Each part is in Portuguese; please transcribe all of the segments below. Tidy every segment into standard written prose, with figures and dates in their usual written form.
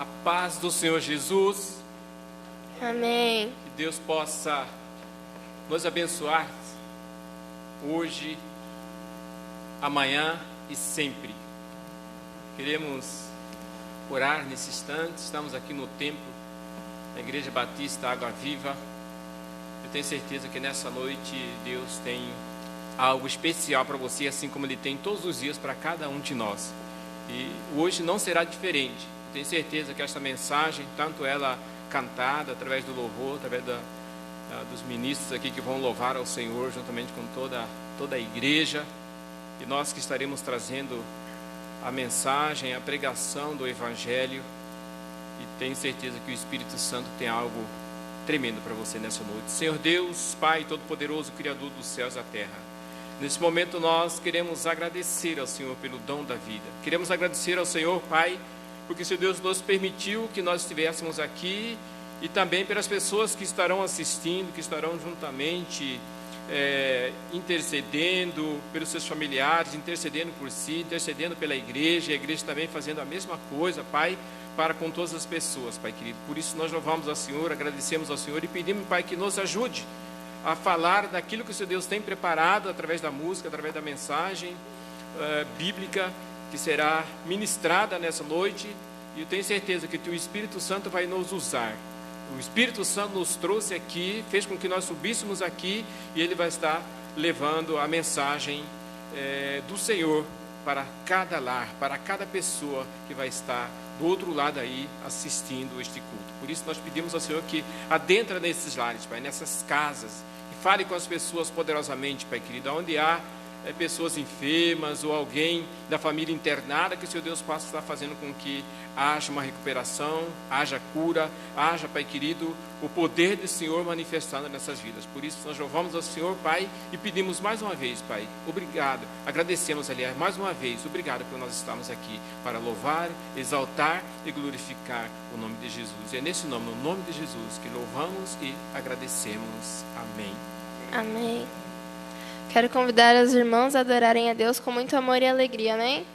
A paz do Senhor Jesus. Amém. Que Deus possa nos abençoar hoje, amanhã e sempre. Queremos orar nesse instante. Estamos aqui no templo da Igreja Batista Água Viva. Eu tenho certeza que nessa noite Deus tem algo especial para você, assim como Ele tem todos os dias para cada um de nós. E hoje não será diferente. Eu tenho certeza que esta mensagem, tanto ela cantada através do louvor, através dos ministros aqui que vão louvar ao Senhor, juntamente com toda a igreja, e nós que estaremos trazendo a mensagem, a pregação do Evangelho, e tenho certeza que o Espírito Santo tem algo tremendo para você nessa noite. Senhor Deus, Pai Todo-Poderoso, Criador dos céus e da terra, nesse momento nós queremos agradecer ao Senhor pelo dom da vida. Queremos agradecer ao Senhor, Pai, porque Senhor Deus nos permitiu que nós estivéssemos aqui, e também pelas pessoas que estarão assistindo, que estarão juntamente intercedendo pelos seus familiares, intercedendo por si, intercedendo pela igreja, e a igreja também fazendo a mesma coisa, Pai, para com todas as pessoas, Pai querido. Por isso nós louvamos ao Senhor, agradecemos ao Senhor e pedimos, Pai, que nos ajude a falar daquilo que o Senhor Deus tem preparado através da música, através da mensagem bíblica que será ministrada nessa noite. E eu tenho certeza que o Espírito Santo vai nos usar. O Espírito Santo nos trouxe aqui, fez com que nós subíssemos aqui, e Ele vai estar levando a mensagem do Senhor para cada lar, para cada pessoa que vai estar do outro lado aí assistindo este culto. Por isso nós pedimos ao Senhor que adentra nesses lares, Pai, nessas casas, e fale com as pessoas poderosamente, Pai querido, onde há pessoas enfermas ou alguém da família internada, que o Senhor Deus possa estar fazendo com que haja uma recuperação, haja cura, haja, Pai querido, o poder do Senhor manifestando nessas vidas. Por isso nós louvamos ao Senhor, Pai, e pedimos mais uma vez, Pai, obrigado, agradecemos, aliás, mais uma vez, obrigado por nós estarmos aqui para louvar, exaltar e glorificar o nome de Jesus. E é nesse nome, no nome de Jesus, que louvamos e agradecemos. Amém. Amém. Quero convidar os irmãos a adorarem a Deus com muito amor e alegria, amém?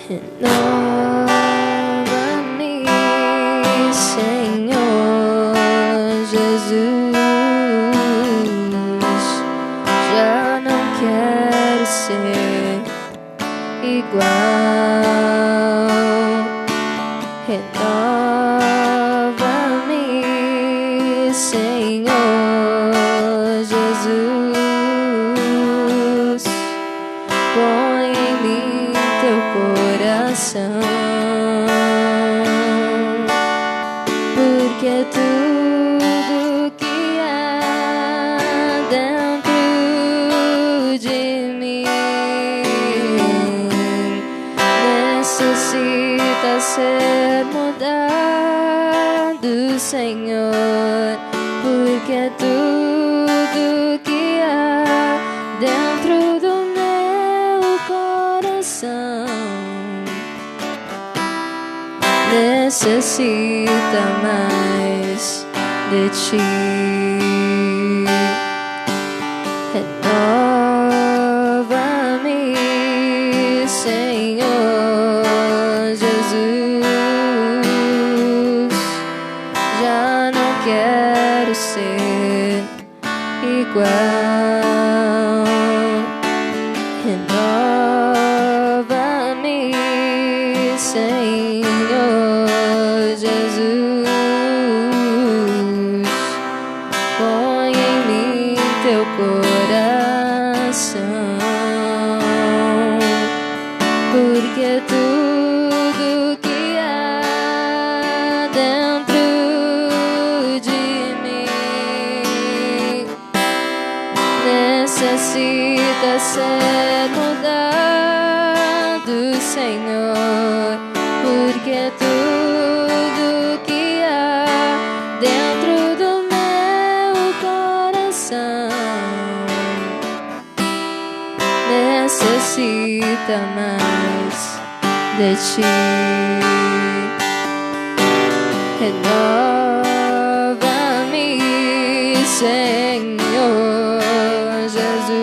Renova-me, Senhor Jesus. Já não quero ser igual. Renova-me, Senhor Jesus. Põe em mim teu coração, porque tudo que há dentro de mim necessita ser mudado, Senhor, porque tudo que há dentro do meu coração necessita mais de ti. Renova-me, Senhor Jesus. Já não quero ser igual. Renova-me, Senhor Jesus. Põe em mim teu coração, porque tudo que há dentro de mim necessita ser mudado, Senhor, porque tudo que há dentro do meu coração necessita mais de ti. Renova-me, Senhor Jesus.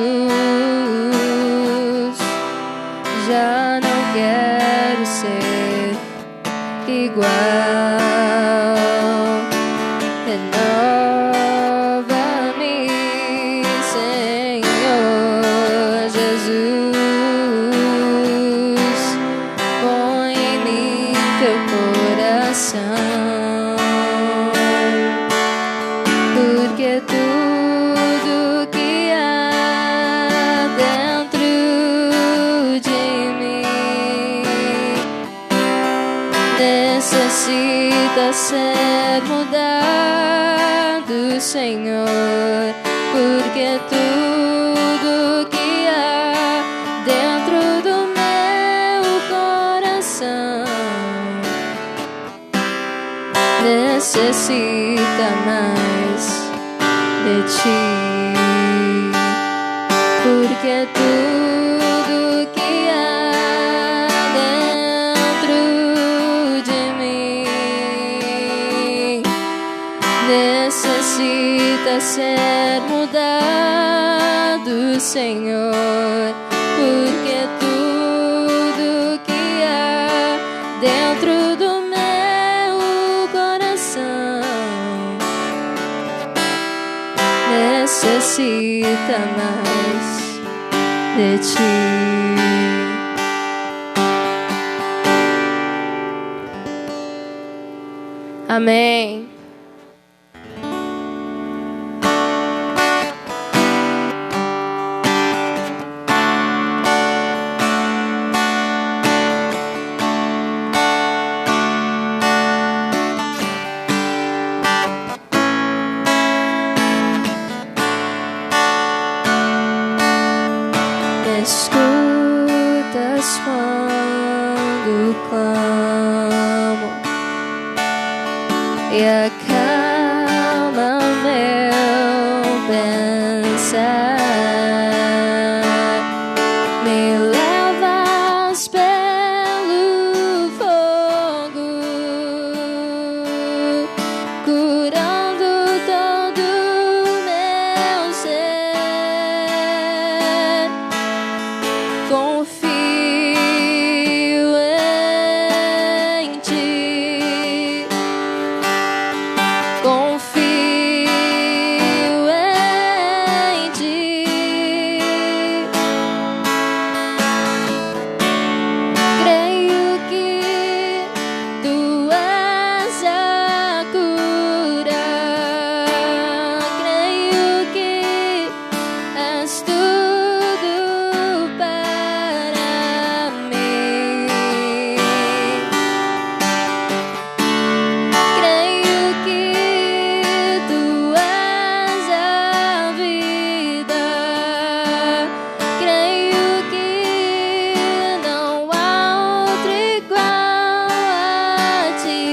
Já não quero ser igual. Renova-me, Senhor Jesus. Põe em mim teu coração, porque tudo que há dentro de mim necessita ser mudado, Senhor, porque tudo que há dentro do meu coração necessita mais de ti, porque tudo que há dentro de mim necessita ser mudado, Senhor, porque tudo que há dentro do meu coração necessita mais de ti. Amém. Escutas quando clamo e acalma meu pensar, me levas pelo fogo, curando todo meu ser. Confio em ti, confio em ti. Creio que tu és a cura, creio que és tudo para mim. Creio que tu és a vida, creio que não há outro igual a ti.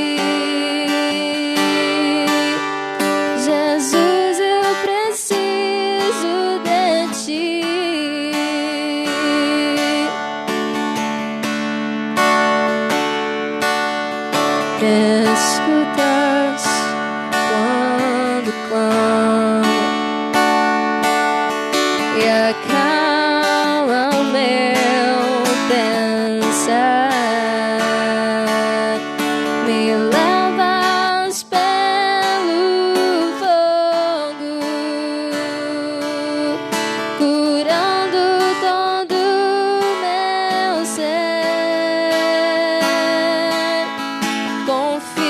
Jesus, eu preciso de ti. Escutas quando clamo e acalma o meu pensar, me levas pelo fogo, curando todo meu ser. Confio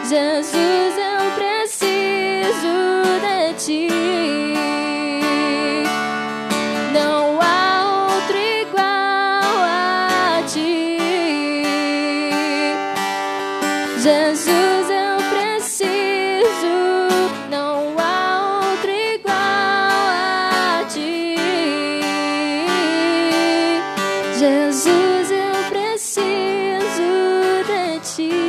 Jesus, eu preciso de ti. Não há outro igual a ti. Jesus, eu preciso. Não há outro igual a ti. Jesus, eu preciso de ti.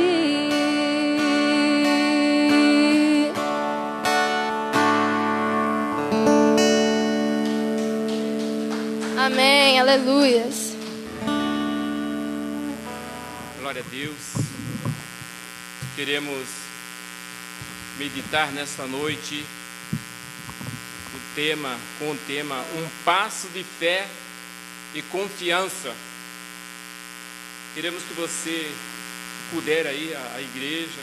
Amém, aleluias. Glória a Deus. Queremos meditar nesta noite com o tema um passo de fé e confiança. Queremos que você puder aí à igreja,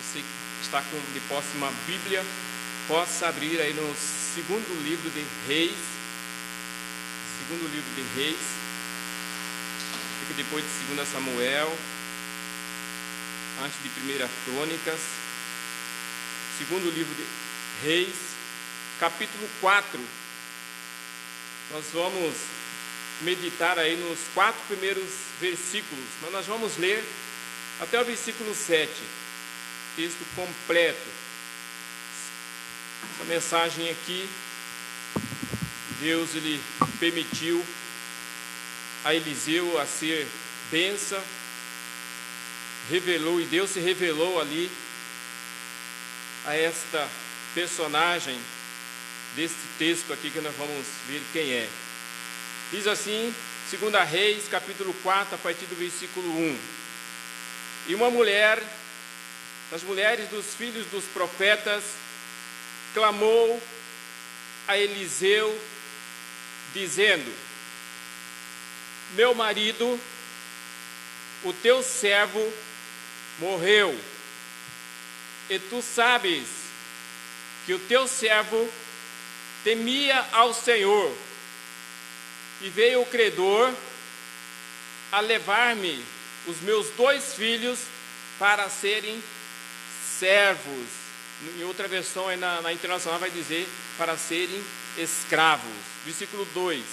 você que está de posse de uma Bíblia, possa abrir aí no segundo livro de Reis. Segundo livro de Reis, fica depois de 2 Samuel, antes de 1 Crônicas. Segundo livro de Reis, capítulo 4. Nós vamos meditar aí nos 4 primeiros versículos, mas nós vamos ler até o versículo 7, texto completo. Essa mensagem aqui, Deus ele permitiu a Eliseu a ser bênção, revelou, e Deus se revelou ali a esta personagem deste texto aqui que nós vamos ver quem é. Diz assim, 2 Reis, capítulo 4, a partir do versículo 1. E uma mulher, das mulheres dos filhos dos profetas, clamou a Eliseu, dizendo: meu marido, o teu servo, morreu, e tu sabes que o teu servo temia ao Senhor, e veio o credor a levar-me os meus 2 filhos para serem servos. Em outra versão, aí na Internacional vai dizer para serem escravos. Versículo 2.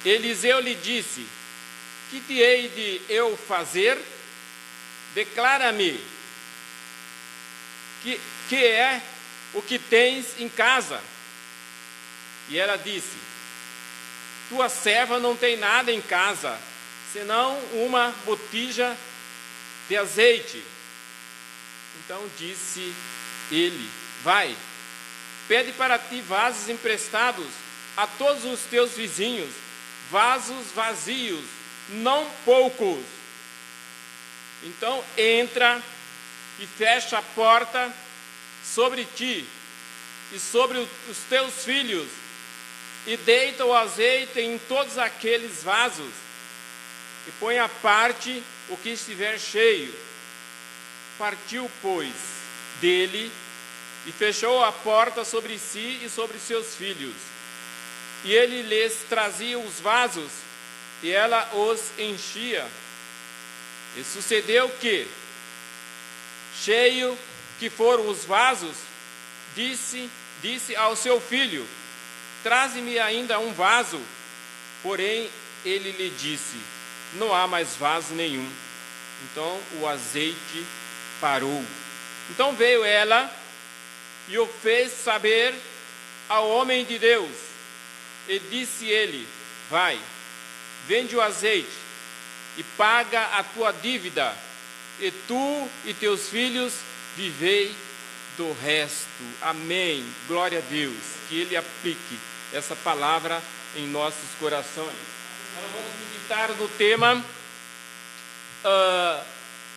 Eliseu lhe disse: que te hei de eu fazer? Declara-me que é o que tens em casa. E ela disse: tua serva não tem nada em casa, senão uma botija de azeite. Então disse ele: vai, pede para ti vasos emprestados a todos os teus vizinhos, vasos vazios, não poucos. Então entra e fecha a porta sobre ti e sobre os teus filhos, e deita o azeite em todos aqueles vasos, e põe à parte o que estiver cheio. Partiu, pois, dele, e fechou a porta sobre si e sobre seus filhos. E ele lhes trazia os vasos, e ela os enchia. E sucedeu que, cheio que foram os vasos, disse ao seu filho: traze-me ainda um vaso. Porém, ele lhe disse: não há mais vaso nenhum. Então o azeite parou. Então veio ela e o fez saber ao homem de Deus. E disse ele: vai, vende o azeite e paga a tua dívida, e tu e teus filhos vivei do resto. Amém. Glória a Deus. Que Ele aplique essa palavra em nossos corações. Nós vamos meditar no tema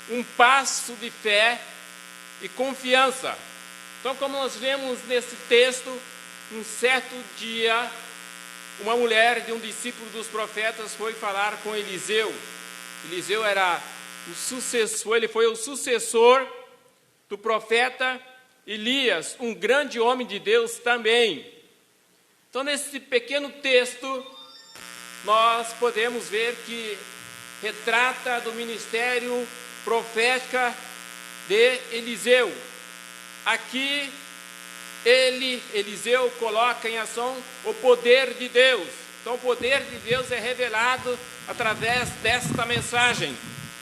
um passo de fé e confiança. Então, como nós vemos nesse texto, um certo dia, uma mulher de um discípulo dos profetas foi falar com Eliseu. Eliseu era o sucessor, ele foi o sucessor do profeta Elias, um grande homem de Deus também. Então, nesse pequeno texto, nós podemos ver que retrata do ministério profético de Eliseu. Aqui, Eliseu, coloca em ação o poder de Deus. Então, o poder de Deus é revelado através desta mensagem.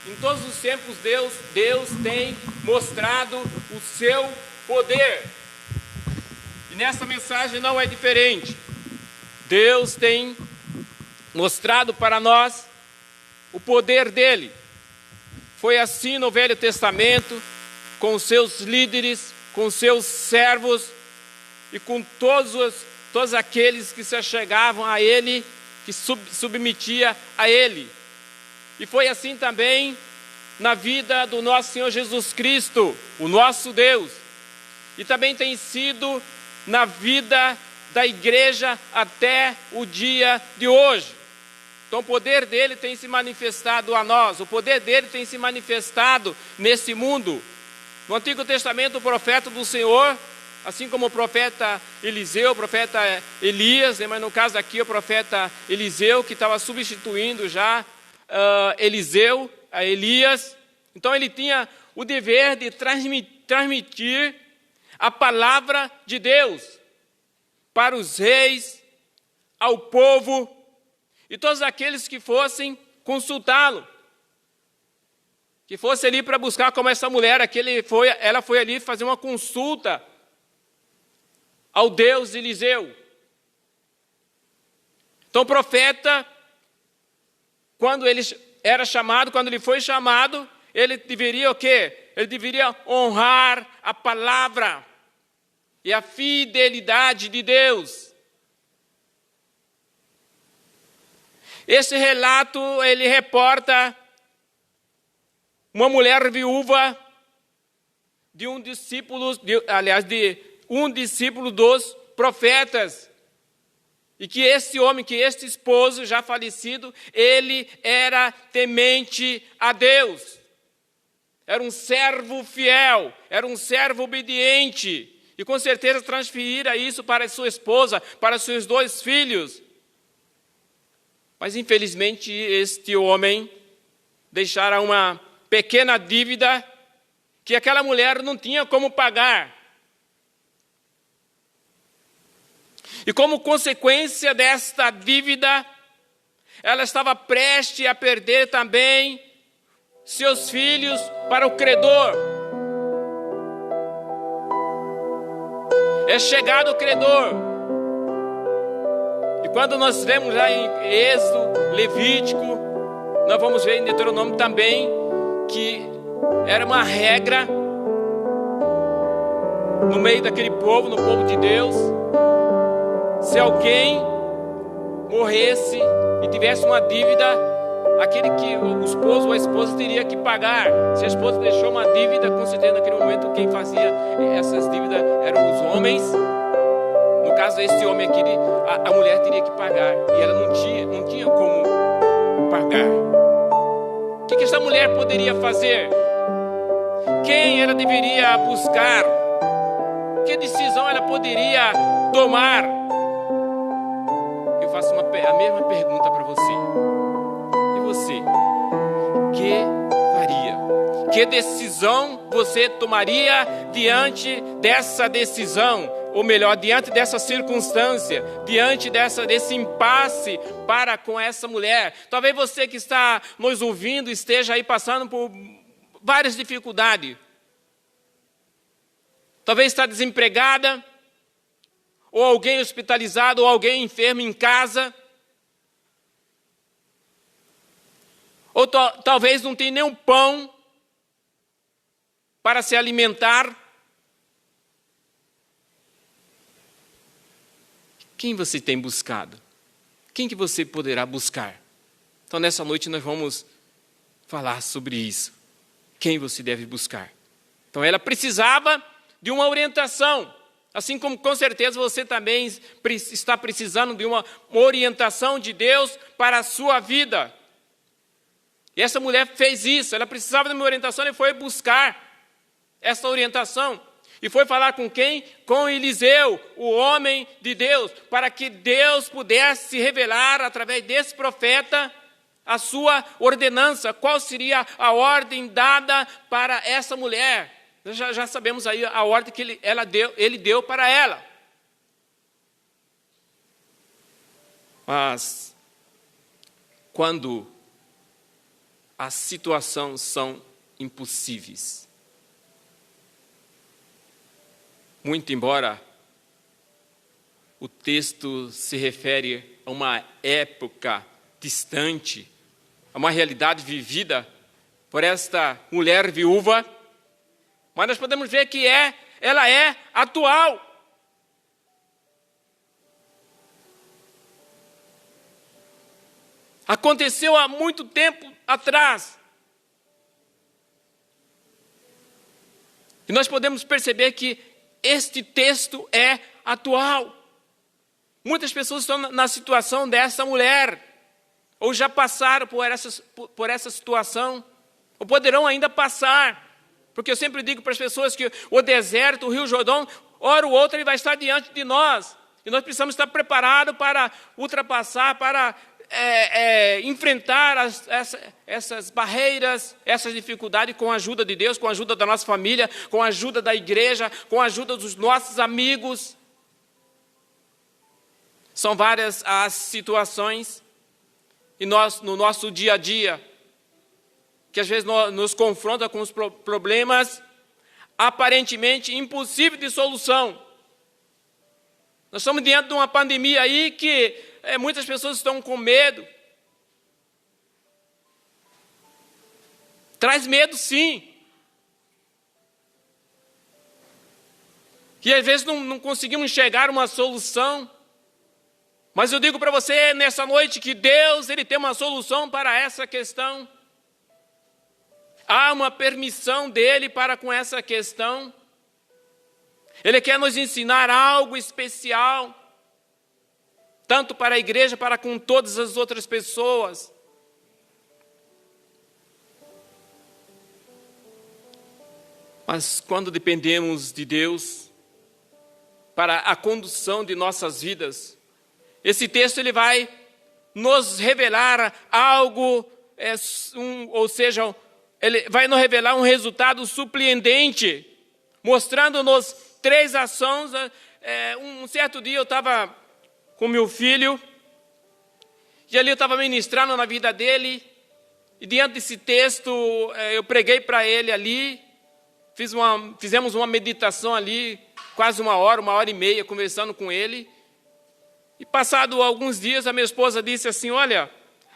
Em todos os tempos, Deus tem mostrado o seu poder. E nessa mensagem não é diferente. Deus tem mostrado para nós o poder dele. Foi assim no Velho Testamento, com os seus líderes, com os seus servos e com todos aqueles que se achegavam a ele, que submetia a ele. E foi assim também na vida do nosso Senhor Jesus Cristo, o nosso Deus. E também tem sido na vida da igreja até o dia de hoje. Então o poder dele tem se manifestado a nós, o poder dele tem se manifestado nesse mundo. No Antigo Testamento, o profeta do Senhor, assim como o profeta Eliseu, o profeta Elias, mas no caso aqui o profeta Eliseu, que estava substituindo já Eliseu, a Elias. Então ele tinha o dever de transmitir a palavra de Deus para os reis, ao povo e todos aqueles que fossem consultá-lo, que fosse ali para buscar, como essa mulher, ela foi ali fazer uma consulta ao Deus Eliseu. Então o profeta, quando ele era chamado, quando ele foi chamado, ele deveria o quê? Ele deveria honrar a palavra e a fidelidade de Deus. Esse relato, ele reporta uma mulher viúva de um discípulo dos profetas. E que esse homem, que este esposo já falecido, ele era temente a Deus. Era um servo fiel, era um servo obediente. E com certeza transferira isso para sua esposa, para seus 2 filhos. Mas infelizmente este homem deixara uma pequena dívida que aquela mulher não tinha como pagar. E como consequência desta dívida, ela estava prestes a perder também seus filhos para o credor. É chegado o credor. E quando nós vemos lá em Êxodo, Levítico, nós vamos ver em Deuteronômio também que era uma regra no meio daquele povo, no povo de Deus. Se alguém morresse e tivesse uma dívida, aquele que o esposo ou a esposa teria que pagar. Se a esposa deixou uma dívida, com certeza naquele momento quem fazia essas dívidas eram os homens. No caso desse homem aqui, a mulher teria que pagar e ela não tinha como pagar. O que essa mulher poderia fazer? Quem ela deveria buscar? Que decisão ela poderia tomar? Eu faço a mesma pergunta para você. E você? Que faria? Que decisão você tomaria diante dessa decisão? Ou melhor, diante dessa circunstância, diante desse impasse para com essa mulher? Talvez você que está nos ouvindo esteja aí passando por várias dificuldades. Talvez está desempregada, ou alguém hospitalizado, ou alguém enfermo em casa. Ou talvez não tenha nenhum pão para se alimentar. Quem você tem buscado? Quem que você poderá buscar? Então, nessa noite, nós vamos falar sobre isso. Quem você deve buscar? Então, ela precisava de uma orientação. Assim como, com certeza, você também está precisando de uma orientação de Deus para a sua vida. E essa mulher fez isso. Ela precisava de uma orientação e foi buscar essa orientação. E foi falar com quem? Com Eliseu, o homem de Deus, para que Deus pudesse se revelar através desse profeta a sua ordenança, qual seria a ordem dada para essa mulher. Nós já sabemos aí a ordem que ele deu para ela. Mas, quando as situações são impossíveis, muito embora o texto se refere a uma época distante, a uma realidade vivida por esta mulher viúva, mas nós podemos ver que ela é atual. Aconteceu há muito tempo atrás. E nós podemos perceber que este texto é atual. Muitas pessoas estão na situação dessa mulher, ou já passaram por essa situação, ou poderão ainda passar. Porque eu sempre digo para as pessoas que o deserto, o Rio Jordão, hora ou outra ele vai estar diante de nós. E nós precisamos estar preparados para ultrapassar, para enfrentar essas barreiras, essas dificuldades com a ajuda de Deus, com a ajuda da nossa família, com a ajuda da igreja, com a ajuda dos nossos amigos. São várias as situações e nós, no nosso dia a dia, que às vezes nos confronta com os problemas aparentemente impossíveis de solução. Nós estamos diante de uma pandemia aí que muitas pessoas estão com medo. Traz medo, sim. E às vezes não conseguimos enxergar uma solução. Mas eu digo para você nessa noite que Deus ele tem uma solução para essa questão. Há uma permissão dele para com essa questão. Ele quer nos ensinar algo especial, tanto para a igreja, para com todas as outras pessoas. Mas quando dependemos de Deus para a condução de nossas vidas, esse texto ele vai nos revelar algo, ou seja, ele vai nos revelar um resultado surpreendente, mostrando-nos 3 ações. Um certo dia eu estava com meu filho, e ali eu estava ministrando na vida dele, e diante desse texto eu preguei para ele ali, fizemos uma meditação ali, quase 1 hora e meia, conversando com ele, e passado alguns dias a minha esposa disse assim, olha,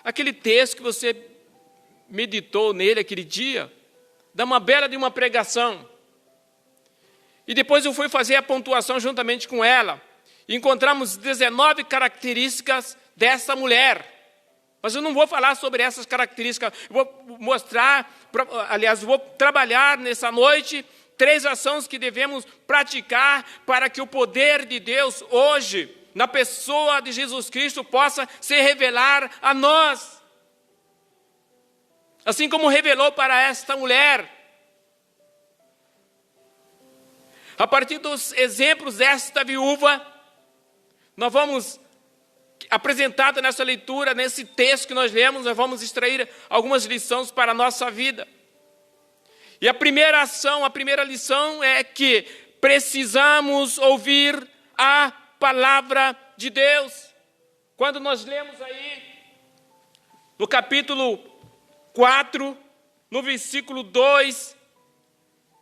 aquele texto que você meditou nele aquele dia, dá uma bela de uma pregação. E depois eu fui fazer a pontuação juntamente com ela. E encontramos 19 características dessa mulher. Mas eu não vou falar sobre essas características. Eu vou mostrar, aliás, vou trabalhar nessa noite 3 ações que devemos praticar para que o poder de Deus hoje, na pessoa de Jesus Cristo, possa se revelar a nós. Assim como revelou para esta mulher. A partir dos exemplos desta viúva, nós vamos, apresentado nessa leitura, nesse texto que nós lemos, nós vamos extrair algumas lições para a nossa vida. E a primeira ação, a primeira lição é que precisamos ouvir a palavra de Deus. Quando nós lemos aí, no capítulo 4, no versículo 2,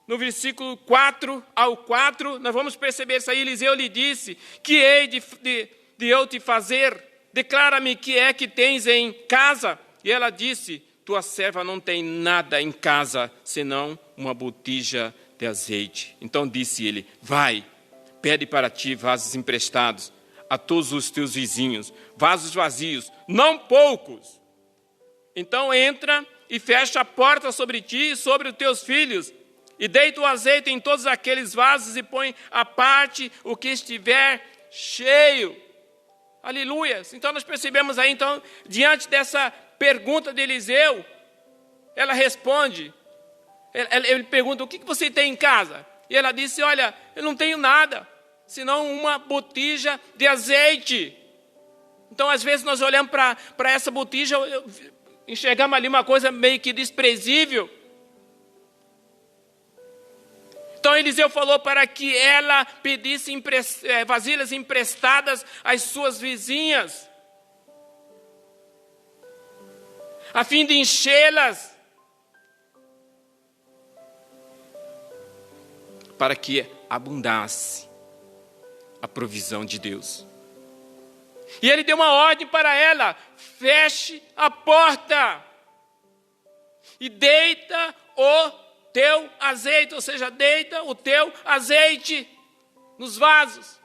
no versículo 4 ao 4, nós vamos perceber isso aí. Eliseu lhe disse, que hei de eu te fazer? Declara-me que é que tens em casa. E ela disse, tua serva não tem nada em casa, senão uma botija de azeite. Então disse ele, vai, pede para ti vasos emprestados a todos os teus vizinhos, vasos vazios, não poucos. Então entra e fecha a porta sobre ti e sobre os teus filhos, e deita o azeite em todos aqueles vasos e põe à parte o que estiver cheio. Aleluia! Então nós percebemos aí, então, diante dessa pergunta de Eliseu, ela responde, ele pergunta, o que você tem em casa? E ela disse, olha, eu não tenho nada, senão uma botija de azeite. Então, às vezes, nós olhamos para essa botija enxergamos ali uma coisa meio que desprezível. Então Eliseu falou para que ela pedisse vasilhas emprestadas às suas vizinhas, a fim de enchê-las, para que abundasse a provisão de Deus. E ele deu uma ordem para ela: feche a porta e deita o teu azeite, ou seja, deita o teu azeite nos vasos.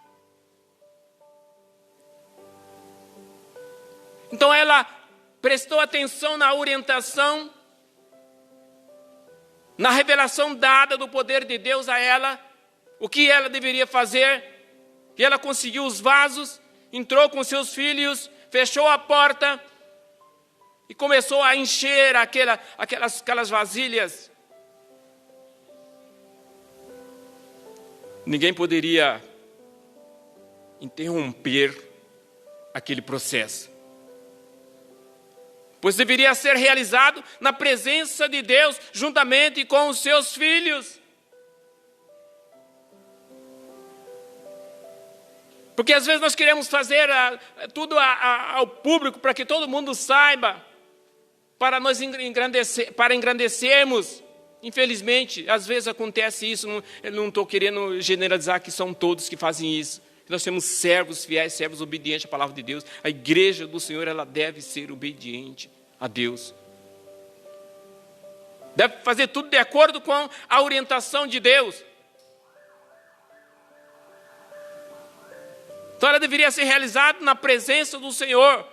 Então ela prestou atenção na orientação, na revelação dada do poder de Deus a ela, o que ela deveria fazer, e ela conseguiu os vasos, entrou com seus filhos, fechou a porta e começou a encher aquelas vasilhas. Ninguém poderia interromper aquele processo, pois deveria ser realizado na presença de Deus, juntamente com os seus filhos. Porque às vezes nós queremos fazer tudo ao público, para que todo mundo saiba, para engrandecermos. Infelizmente, às vezes acontece isso. Eu não estou querendo generalizar que são todos que fazem isso. Nós temos servos fiéis, servos obedientes à palavra de Deus. A igreja do Senhor, ela deve ser obediente a Deus. Deve fazer tudo de acordo com a orientação de Deus. Então ela deveria ser realizada na presença do Senhor.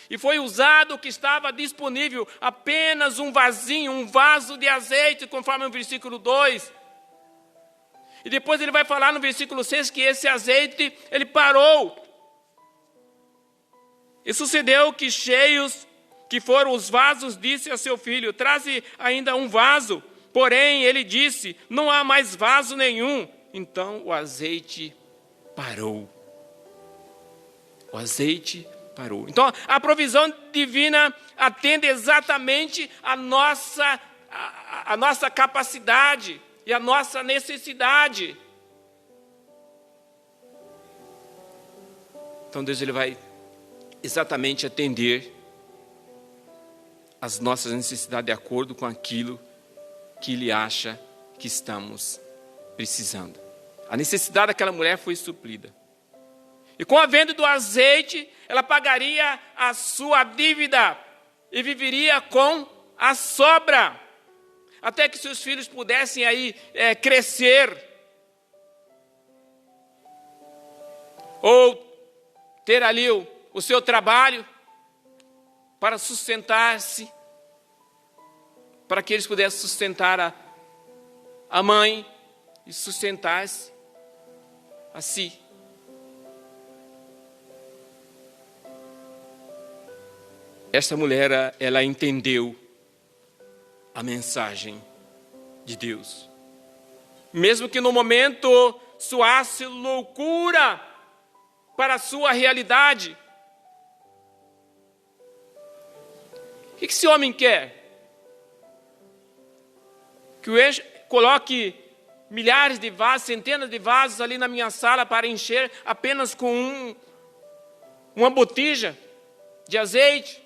E foi usado o que estava disponível, apenas um vasinho, um vaso de azeite, conforme o versículo 2. E depois ele vai falar no versículo 6 que esse azeite, ele parou. E sucedeu que cheios que foram os vasos, disse a seu filho: traze ainda um vaso. Porém, ele disse: não há mais vaso nenhum. Então o azeite parou. O azeite parou. Então, a provisão divina atende exatamente a nossa capacidade e a nossa necessidade. Então, Deus ele vai exatamente atender as nossas necessidades de acordo com aquilo que Ele acha que estamos precisando. A necessidade daquela mulher foi suprida. E com a venda do azeite, ela pagaria a sua dívida e viveria com a sobra, até que seus filhos pudessem aí crescer, ou ter ali o seu trabalho para sustentar-se, para que eles pudessem sustentar a mãe e sustentar-se a si. Esta mulher, ela entendeu a mensagem de Deus. Mesmo que no momento soasse loucura para a sua realidade. O que esse homem quer? Que eu coloque milhares de vasos, centenas de vasos ali na minha sala para encher apenas com uma botija de azeite?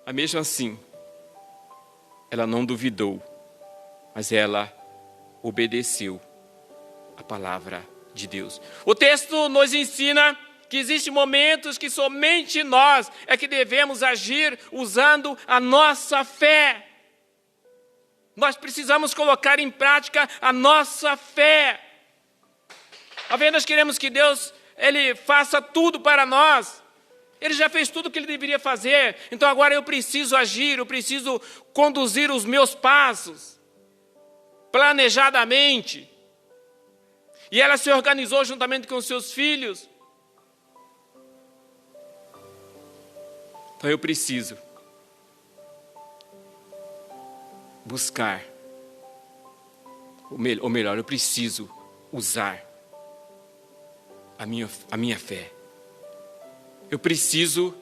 Mas mesmo assim, ela não duvidou, mas ela obedeceu a palavra de Deus. O texto nos ensina que existem momentos que somente nós é que devemos agir usando a nossa fé. Nós precisamos colocar em prática a nossa fé. Às vezes nós queremos que Deus ele faça tudo para nós. Ele já fez tudo o que ele deveria fazer. Então agora eu preciso agir, eu preciso conduzir os meus passos planejadamente. E ela se organizou juntamente com os seus filhos. Então eu preciso buscar, ou melhor, eu preciso usar a minha fé. Eu preciso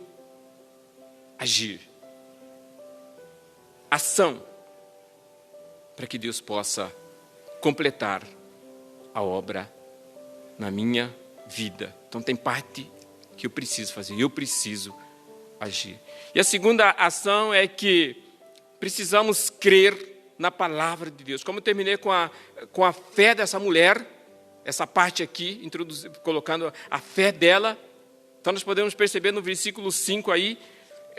agir. Ação, para que Deus possa completar a obra na minha vida. Então tem parte que eu preciso fazer, eu preciso agir. E a segunda ação é que precisamos crer na palavra de Deus. Como eu terminei com a fé dessa mulher, essa parte aqui, colocando a fé dela, então nós podemos perceber no versículo 5 aí,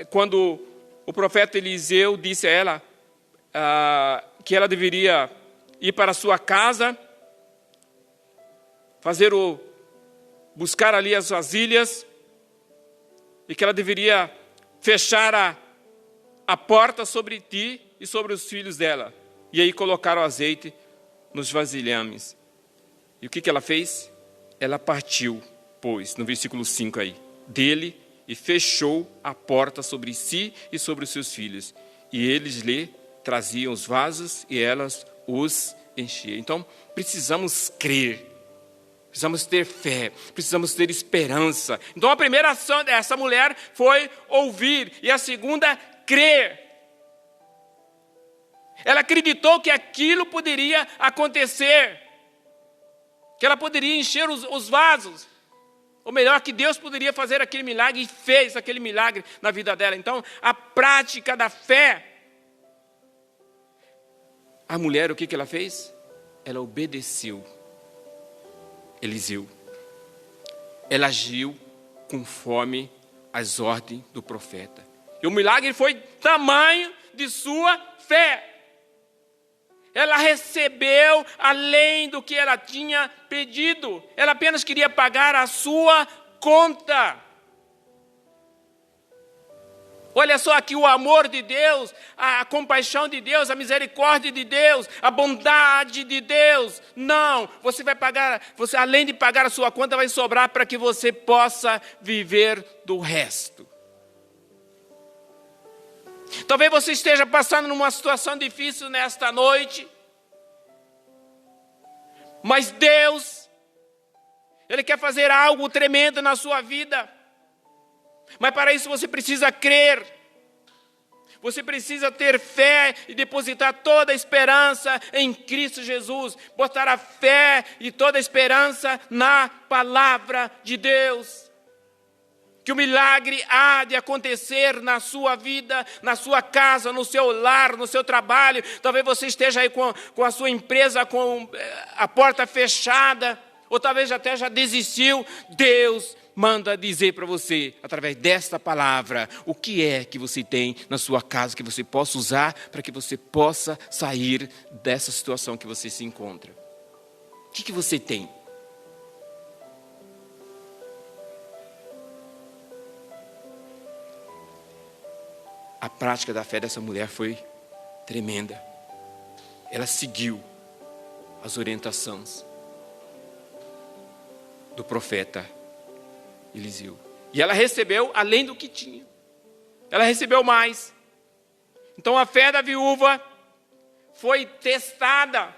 quando o profeta Eliseu disse a ela que ela deveria ir para a sua casa, buscar ali as vasilhas, e que ela deveria fechar a porta sobre ti e sobre os filhos dela. E aí colocar o azeite nos vasilhames. E o que ela fez? Ela partiu, pois, no versículo 5 aí, dele, e fechou a porta sobre si e sobre os seus filhos. E eles lhe traziam os vasos e elas os enchiam. Então, precisamos crer. Precisamos ter fé, precisamos ter esperança. Então a primeira ação dessa mulher foi ouvir, e a segunda, crer. Ela acreditou que aquilo poderia acontecer, que ela poderia encher os vasos, ou melhor, que Deus poderia fazer aquele milagre, e fez aquele milagre na vida dela. Então a prática da fé. A mulher, o que ela fez? Ela obedeceu Eliseu. Ela agiu conforme as ordens do profeta. E o milagre foi tamanho de sua fé. Ela recebeu além do que ela tinha pedido. Ela apenas queria pagar a sua conta. Olha só aqui o amor de Deus, a compaixão de Deus, a misericórdia de Deus, a bondade de Deus. Não, você vai pagar, além de pagar a sua conta, vai sobrar para que você possa viver do resto. Talvez você esteja passando numa situação difícil nesta noite, mas Deus, Ele quer fazer algo tremendo na sua vida. Mas para isso você precisa crer, você precisa ter fé e depositar toda a esperança em Cristo Jesus, botar a fé e toda a esperança na palavra de Deus. Que o milagre há de acontecer na sua vida, na sua casa, no seu lar, no seu trabalho. Talvez você esteja aí com a sua empresa com a porta fechada, ou talvez até já desistiu. Deus manda dizer para você, através desta palavra, o que é que você tem na sua casa que você possa usar para que você possa sair dessa situação que você se encontra. O que você tem? A prática da fé dessa mulher foi tremenda. Ela seguiu as orientações do profeta Eliseu. E ela recebeu além do que tinha. Ela recebeu mais. Então a fé da viúva foi testada,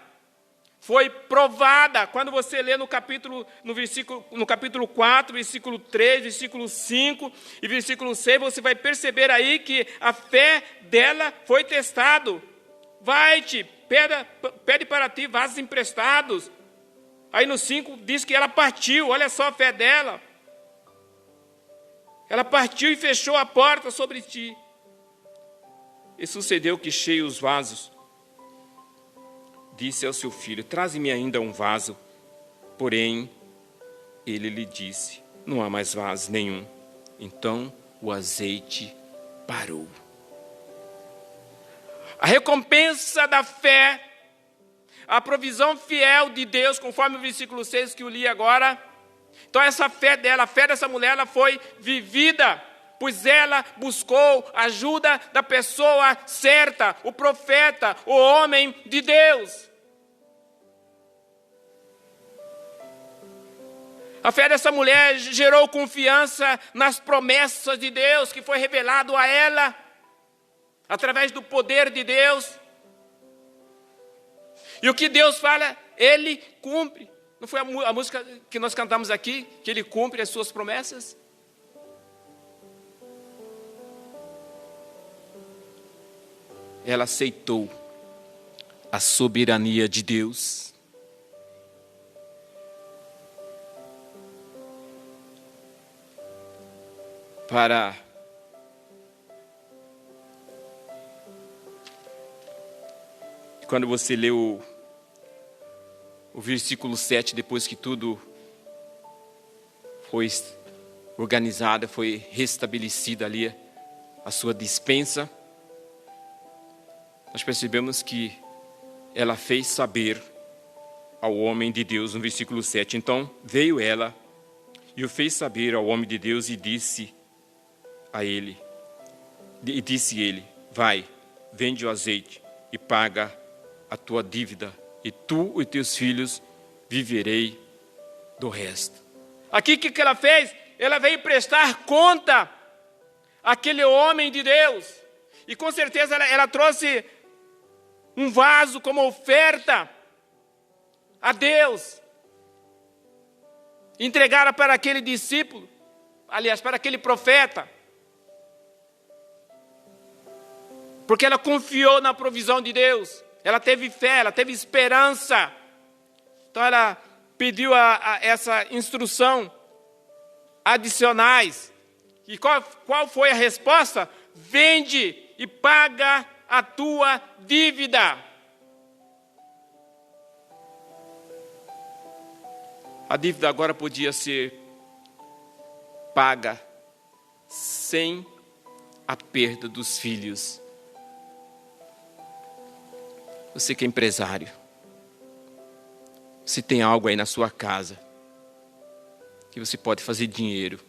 foi provada. Quando você lê no capítulo 4, versículo 3, versículo 5 e versículo 6, você vai perceber aí que a fé dela foi testada. Vai-te, pede para ti vasos emprestados. Aí no 5 diz que ela partiu, olha só a fé dela. Ela partiu e fechou a porta sobre ti. E sucedeu que, cheio os vasos, disse ao seu filho: traze-me ainda um vaso. Porém, ele lhe disse: não há mais vaso nenhum. Então o azeite parou. A recompensa da fé, a provisão fiel de Deus, conforme o versículo 6 que eu li agora. Então essa fé dela, a fé dessa mulher, ela foi vivida, pois ela buscou a ajuda da pessoa certa, o profeta, o homem de Deus. A fé dessa mulher gerou confiança nas promessas de Deus, que foi revelado a ela, através do poder de Deus. E o que Deus fala, Ele cumpre. Não foi a música que nós cantamos aqui, que Ele cumpre as suas promessas? ela aceitou a soberania de Deus. Quando você lê o versículo 7, depois que tudo foi organizado, foi restabelecida ali a sua despensa, nós percebemos que ela fez saber ao homem de Deus, no versículo 7. Então veio ela e o fez saber ao homem de Deus e disse ele, vai, vende o azeite e paga a tua dívida, e tu e teus filhos viverei do resto. Aqui o que ela fez? Ela veio prestar conta àquele homem de Deus. E com certeza ela trouxe um vaso como oferta a Deus. Entregaram para aquele discípulo, aliás, para aquele profeta. Porque ela confiou na provisão de Deus. Ela teve fé, ela teve esperança. Então ela pediu essa instrução adicionais. E qual foi a resposta? Vende e paga a tua dívida. A dívida agora podia ser paga sem a perda dos filhos. Você que é empresário, se tem algo aí na sua casa que você pode fazer dinheiro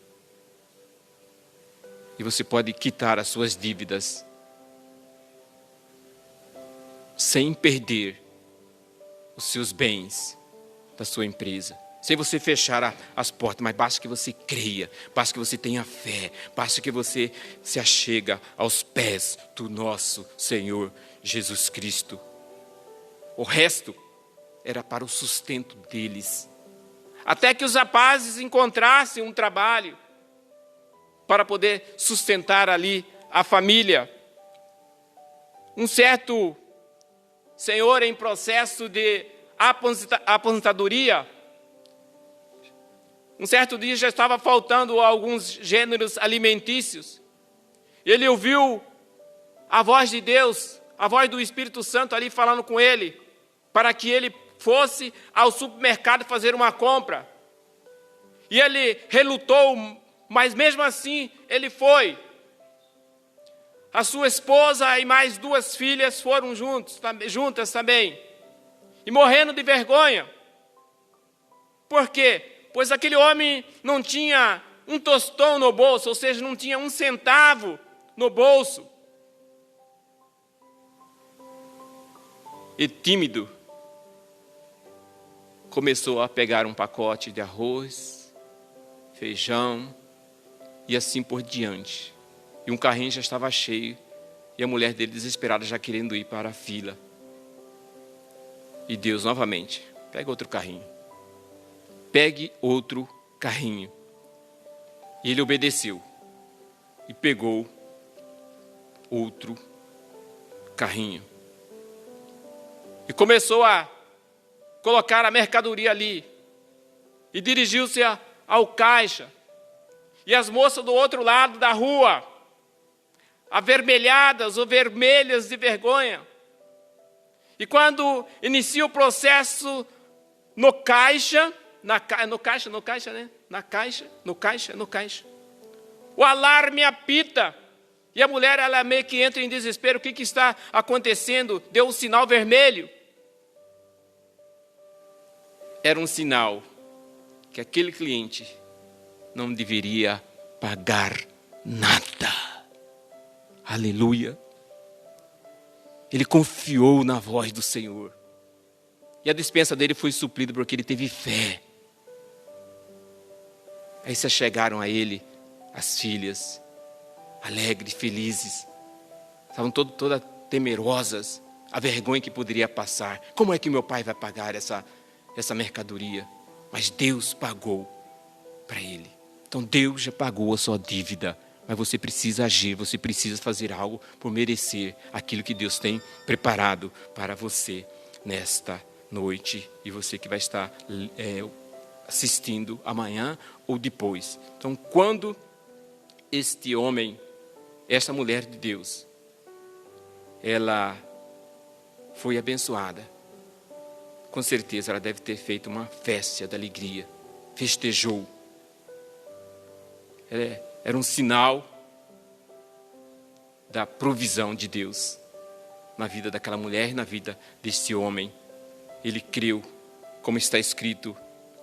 e você pode quitar as suas dívidas sem perder os seus bens da sua empresa, sem você fechar as portas, mas basta que você creia, basta que você tenha fé, basta que você se achega aos pés do nosso Senhor Jesus Cristo. O resto era para o sustento deles. Até que os rapazes encontrassem um trabalho para poder sustentar ali a família. Um certo senhor em processo de aposentadoria, um certo dia já estava faltando alguns gêneros alimentícios. Ele ouviu a voz de Deus, a voz do Espírito Santo ali falando com ele, para que ele fosse ao supermercado fazer uma compra. E ele relutou, mas mesmo assim ele foi. A sua esposa e mais 2 filhas foram juntas também. E morrendo de vergonha. Por quê? Pois aquele homem não tinha um tostão no bolso, ou seja, não tinha 1 centavo no bolso. E tímido, começou a pegar um pacote de arroz, feijão e assim por diante. E um carrinho já estava cheio e a mulher dele desesperada já querendo ir para a fila. E Deus novamente, pega outro carrinho. Pegue outro carrinho. E ele obedeceu e pegou outro carrinho. E começou a colocar a mercadoria ali. E dirigiu-se ao caixa. E as moças do outro lado da rua, avermelhadas ou vermelhas de vergonha. E quando inicia o processo no caixa, o alarme apita. E a mulher, ela meio que entra em desespero. O que está acontecendo? Deu um sinal vermelho. Era um sinal que aquele cliente não deveria pagar nada. Aleluia. Ele confiou na voz do Senhor. E a despensa dele foi suprida porque ele teve fé. Aí se chegaram a ele as filhas, alegres, felizes. Estavam todas temerosas, a vergonha que poderia passar. Como é que meu pai vai pagar essa mercadoria? Mas Deus pagou para ele. Então Deus já pagou a sua dívida, Mas você precisa agir, você precisa fazer algo por merecer aquilo que Deus tem preparado para você nesta noite. E você que vai estar assistindo amanhã ou depois. Então, quando este homem, esta mulher de Deus, ela foi abençoada, com certeza ela deve ter feito uma festa de alegria, festejou. Era um sinal da provisão de Deus na vida daquela mulher e na vida deste homem. Ele creu, como está escrito,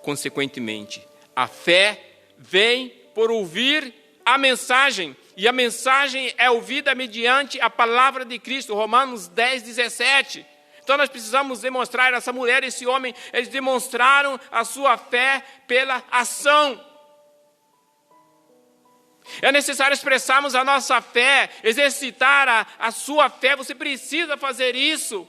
consequentemente, a fé vem por ouvir a mensagem, e a mensagem é ouvida mediante a palavra de Cristo, Romanos 10, 17. Então nós precisamos demonstrar, essa mulher e esse homem, eles demonstraram a sua fé pela ação. É necessário expressarmos a nossa fé, exercitar a sua fé. Você precisa fazer isso.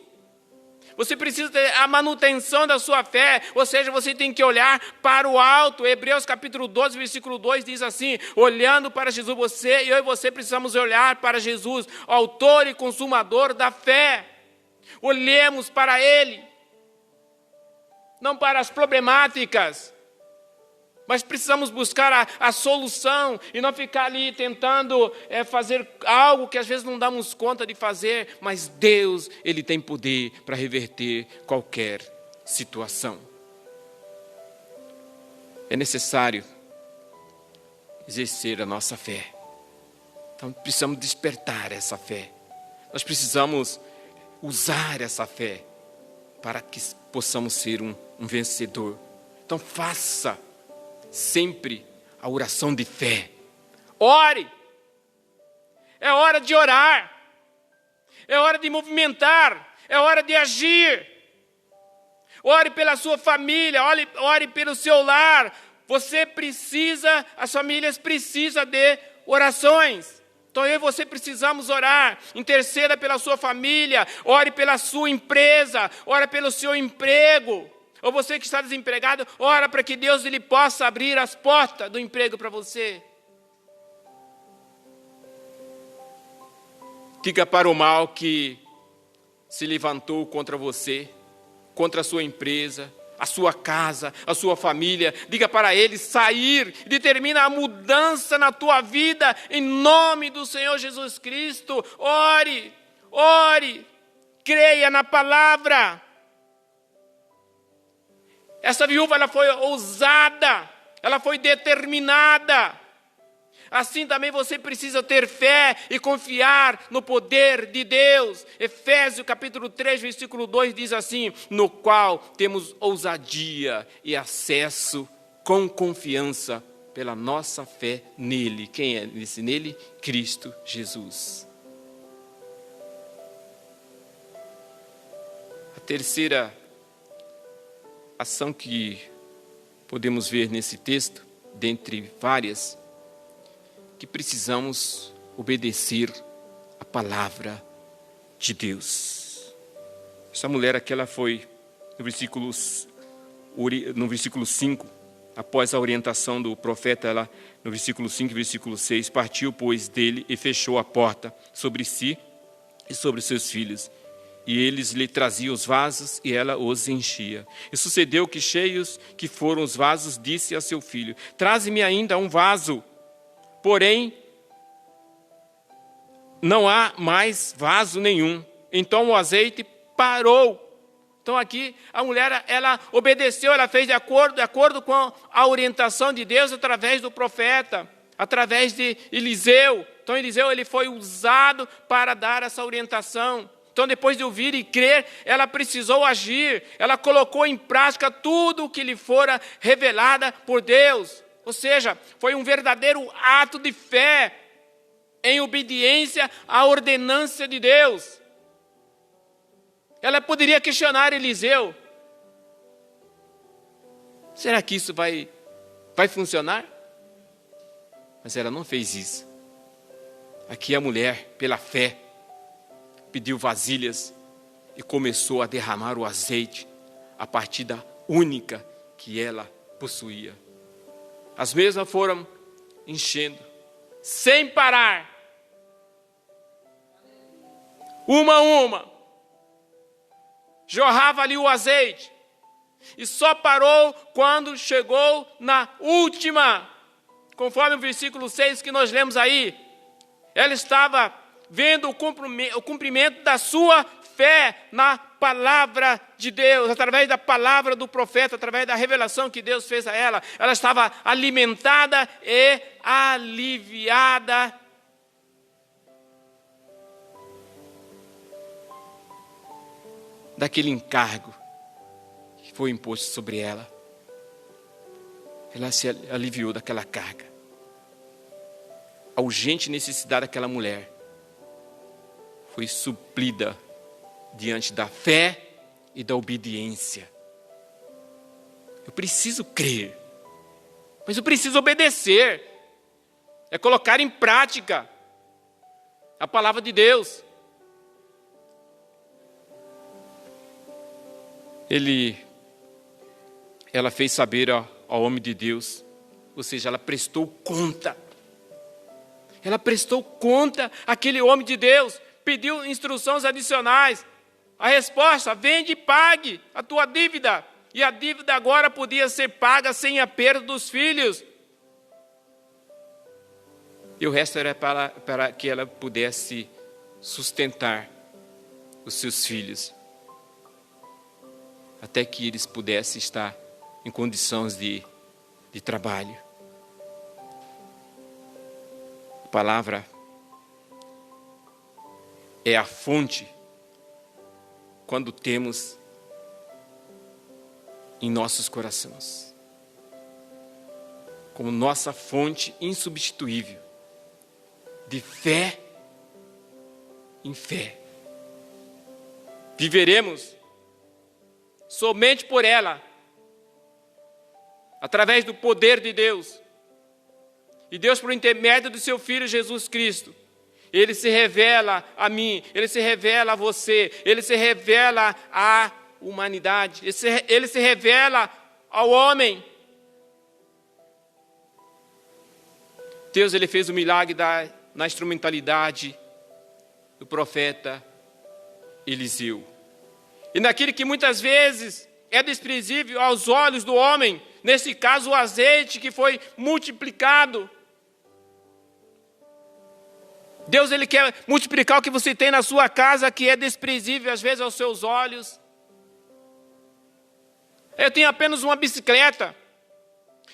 Você precisa ter a manutenção da sua fé, ou seja, você tem que olhar para o alto. Hebreus capítulo 12, versículo 2 diz assim, olhando para Jesus, eu e você precisamos olhar para Jesus, autor e consumador da fé. Olhemos para Ele, não para as problemáticas, mas precisamos buscar a solução e não ficar ali tentando fazer algo que às vezes não damos conta de fazer, mas Deus, Ele tem poder para reverter qualquer situação. É necessário exercer a nossa fé. Então precisamos despertar essa fé. Nós precisamos usar essa fé para que possamos ser um vencedor. Então faça sempre a oração de fé. Ore. É hora de orar. É hora de movimentar. É hora de agir. Ore pela sua família. Ore pelo seu lar. Você precisa, as famílias precisam de orações. Então eu e você precisamos orar. Interceda pela sua família. Ore pela sua empresa. Ore pelo seu emprego. Ou você que está desempregado, ora para que Deus ele possa abrir as portas do emprego para você. Diga para o mal que se levantou contra você, contra a sua empresa, a sua casa, a sua família. Diga para ele sair, determina a mudança na tua vida, em nome do Senhor Jesus Cristo. Ore, creia na palavra. Essa viúva, ela foi ousada, ela foi determinada. Assim também você precisa ter fé e confiar no poder de Deus. Efésios capítulo 3, versículo 2 diz assim, no qual temos ousadia e acesso com confiança pela nossa fé nele. Quem é esse nele? Cristo Jesus. A terceira ação que podemos ver nesse texto, dentre várias, que precisamos obedecer a palavra de Deus. Essa mulher aqui, ela foi, no versículo 5, após a orientação do profeta, ela, no versículo 5 e versículo 6, partiu, pois, dele e fechou a porta sobre si e sobre seus filhos. E eles lhe traziam os vasos e ela os enchia. E sucedeu que, cheios que foram os vasos, disse a seu filho, traze-me ainda um vaso. Porém, não há mais vaso nenhum. Então o azeite parou. Então aqui a mulher, ela obedeceu, ela fez de acordo com a orientação de Deus através do profeta, através de Eliseu. Então Eliseu, ele foi usado para dar essa orientação. Então, depois de ouvir e crer, ela precisou agir. Ela colocou em prática tudo o que lhe fora revelada por Deus. Ou seja, foi um verdadeiro ato de fé em obediência à ordenança de Deus. Ela poderia questionar Eliseu. Será que isso vai funcionar? Mas ela não fez isso. Aqui a mulher, pela fé, pediu vasilhas e começou a derramar o azeite a partir da única que ela possuía. As mesmas foram enchendo sem parar. Uma a uma. Jorrava ali o azeite. E só parou quando chegou na última. Conforme o versículo 6 que nós lemos aí. Ela estava vendo o cumprimento da sua fé na palavra de Deus, através da palavra do profeta, através da revelação que Deus fez a ela. Ela estava alimentada e aliviada. Daquele encargo que foi imposto sobre ela. Ela se aliviou daquela carga. A urgente necessidade daquela mulher foi suprida diante da fé e da obediência. Eu preciso crer, mas eu preciso obedecer. É colocar em prática a palavra de Deus. Ela fez saber ao homem de Deus, ou seja, ela prestou conta. Ela prestou conta àquele homem de Deus, pediu instruções adicionais. A resposta: vende e pague a tua dívida. E a dívida agora podia ser paga sem a perda dos filhos. E o resto era para que ela pudesse sustentar os seus filhos, até que eles pudessem estar em condições de trabalho. A palavra é a fonte quando temos em nossos corações, como nossa fonte insubstituível de fé em fé. Viveremos somente por ela, através do poder de Deus. E Deus, por intermédio do seu Filho Jesus Cristo, Ele se revela a mim, Ele se revela a você, Ele se revela à humanidade, Ele se revela ao homem. Deus, Ele fez o milagre na instrumentalidade do profeta Eliseu. E naquilo que muitas vezes é desprezível aos olhos do homem, nesse caso o azeite que foi multiplicado. Deus, Ele quer multiplicar o que você tem na sua casa, que é desprezível às vezes aos seus olhos. Eu tenho apenas uma bicicleta.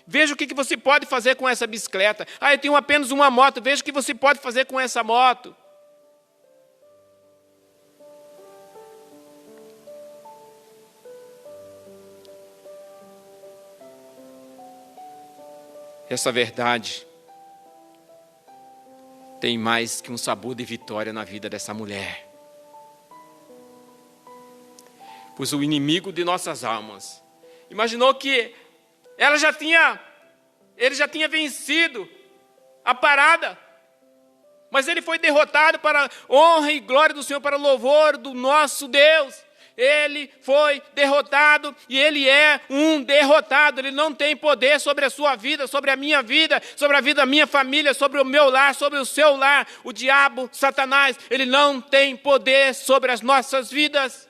Veja o que você pode fazer com essa bicicleta. Eu tenho apenas uma moto. Veja o que você pode fazer com essa moto. Essa verdade tem mais que um sabor de vitória na vida dessa mulher. Pois o inimigo de nossas almas imaginou que ele já tinha vencido a parada, mas ele foi derrotado para a honra e glória do Senhor, para o louvor do nosso Deus. Ele foi derrotado e ele é um derrotado. Ele não tem poder sobre a sua vida, sobre a minha vida, sobre a vida da minha família, sobre o meu lar, sobre o seu lar. O diabo, Satanás, ele não tem poder sobre as nossas vidas.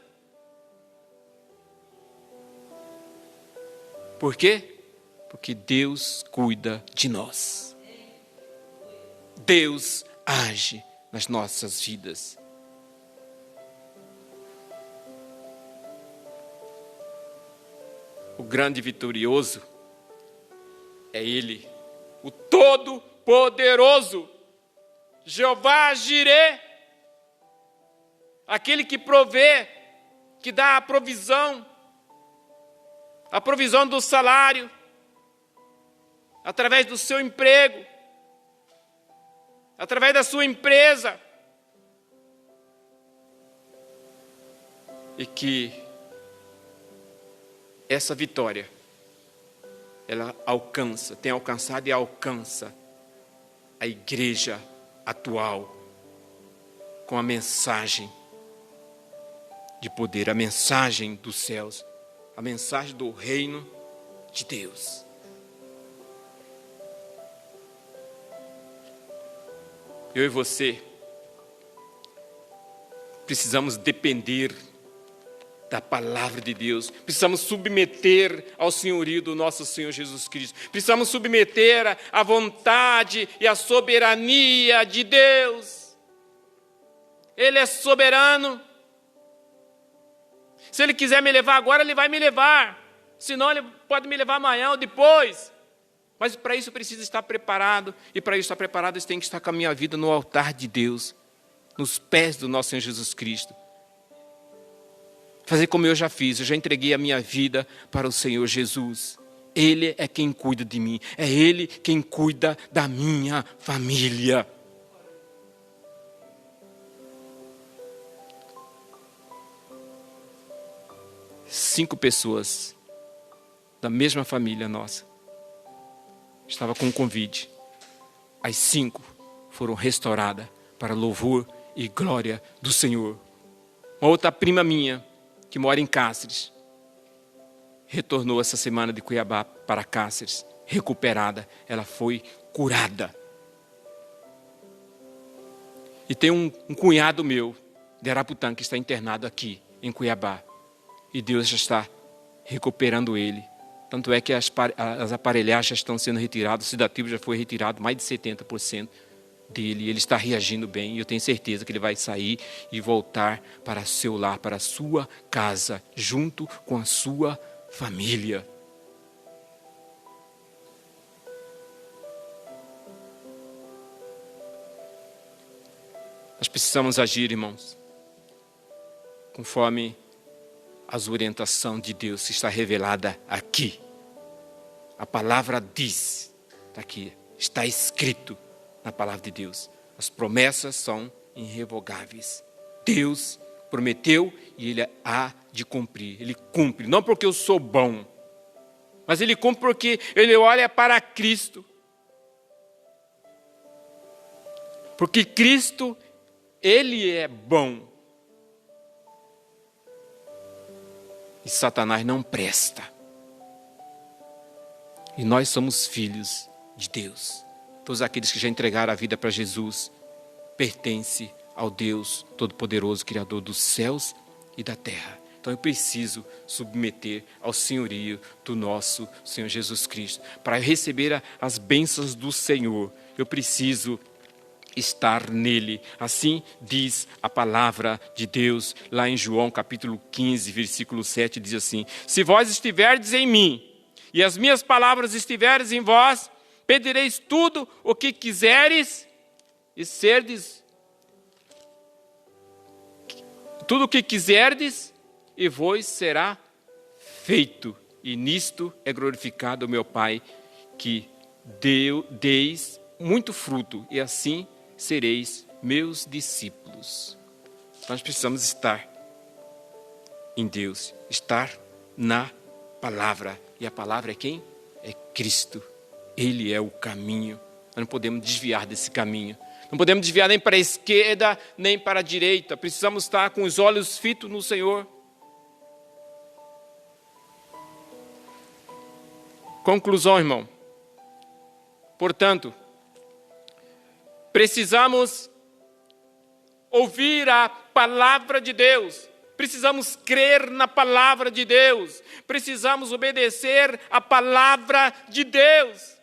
Por quê? Porque Deus cuida de nós. Deus age nas nossas vidas. O grande vitorioso é Ele, o Todo-Poderoso, Jeová Jireh, aquele que provê, que dá a provisão do salário, através do seu emprego, através da sua empresa, e que essa vitória, ela tem alcançado e alcança a igreja atual com a mensagem de poder, a mensagem dos céus, a mensagem do reino de Deus. eu e você precisamos depender da palavra de Deus. Precisamos submeter ao senhorio do nosso Senhor Jesus Cristo. Precisamos submeter à vontade e à soberania de Deus. Ele é soberano. Se Ele quiser me levar agora, Ele vai me levar. Senão Ele pode me levar amanhã ou depois. Mas para isso precisa estar preparado. E para isso estar preparado, eu tenho que estar com a minha vida no altar de Deus, nos pés do nosso Senhor Jesus Cristo. Fazer como eu já fiz, eu já entreguei a minha vida para o Senhor Jesus. Ele é quem cuida de mim, é Ele quem cuida da minha família. Cinco pessoas da mesma família nossa estava com um convite. As 5 foram restauradas para louvor e glória do Senhor. Uma outra prima minha, que mora em Cáceres, retornou essa semana de Cuiabá para Cáceres, recuperada. Ela foi curada. E tem um cunhado meu, de Araputã, que está internado aqui, em Cuiabá. E Deus já está recuperando ele. Tanto é que as aparelhagens já estão sendo retiradas, o sedativo já foi retirado, mais de 70% dele. Ele está reagindo bem e eu tenho certeza que ele vai sair e voltar para seu lar, para a sua casa, junto com a sua família. Nós precisamos agir, irmãos, conforme as orientações de Deus que está revelada aqui. A palavra diz, está aqui, está escrito na palavra de Deus. As promessas são irrevogáveis. Deus prometeu e Ele há de cumprir. Ele cumpre, não porque eu sou bom, mas Ele cumpre porque Ele olha para Cristo. Porque Cristo, Ele é bom. E Satanás não presta. E nós somos filhos de Deus. Todos aqueles que já entregaram a vida para Jesus pertencem ao Deus Todo-Poderoso, Criador dos céus e da terra. Então eu preciso submeter ao senhorio do nosso Senhor Jesus Cristo. Para receber as bênçãos do Senhor, eu preciso estar nele. Assim diz a palavra de Deus, lá em João capítulo 15, versículo 7, diz assim: se vós estiverdes em mim, e as minhas palavras estiverem em vós, pedireis tudo o que quiseres, e serdes tudo o que quiserdes, e vos será feito. E nisto é glorificado o meu Pai, que deis muito fruto, e assim sereis meus discípulos. Nós precisamos estar em Deus, estar na palavra. E a palavra é quem? É Cristo. Ele é o caminho. Nós não podemos desviar desse caminho. Não podemos desviar nem para a esquerda, nem para a direita. Precisamos estar com os olhos fitos no Senhor. Conclusão, irmão. Portanto, precisamos ouvir a palavra de Deus. Precisamos crer na palavra de Deus. Precisamos obedecer a palavra de Deus.